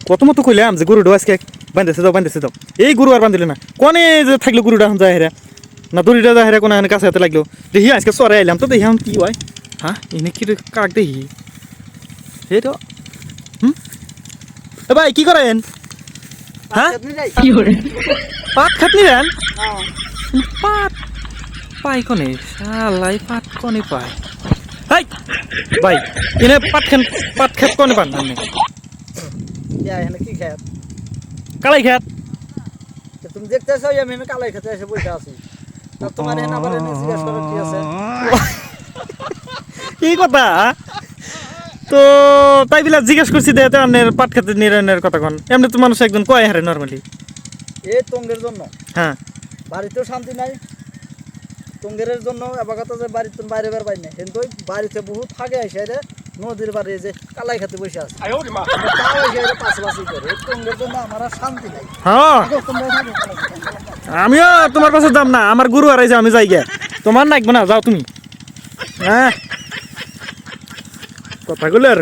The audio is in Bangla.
কত মতো কইলাম যে গরুটা আজকে বাঁধতেছে দাও এই গরু আর বাঁধিলে না কোনে যে থাকলো গরুটা এখন যায় হেরা না দড়িটা যায় হেরা কোনে কাছে হাতে লাগলো দেখি আজকে চরে আইলাম তো দেখি এখন কি হয় হ্যাঁ এনে কি কাক দেখি এই তো ভাই কি করেন হ্যাঁ পাট খাটনি দেন পাট পাই কনে শালাই পাট কনে পায় হাই ভাই এনে পাট খেত কনে পান আপনি কি খেত কালাই খেত তুমি দেখতেছো আমি কালাই খেতে এসে বসে আছি তোমার এখানে আবার জিজ্ঞাসা করার কি আছে কি কথা তো তাই বিলা জিজ্ঞেস করছি দে তো আপনার পাট খেতে নিরানের কথা কোন এমনি তো মানুষ একজন কয় হারে নরমালি এই তঙ্গের জন্য হ্যাঁ বাড়িতেও শান্তি নাই তঙ্গের জন্য এবার কথা যে বাড়িতে বাইরে বের পাই না কিন্তু বাড়িতে বহুত ফাঁকে আসে রে নদীর বাড়ি যে কালাই খেতে বসে আছে পাশাপাশি করে তঙ্গের জন্য আমার আর শান্তি নাই হ্যাঁ আমিও তোমার কাছে দাম না আমার গুরু আর আমি যাই গে তোমার নাকবো না যাও তুমি হ্যাঁ কথাগুলো আর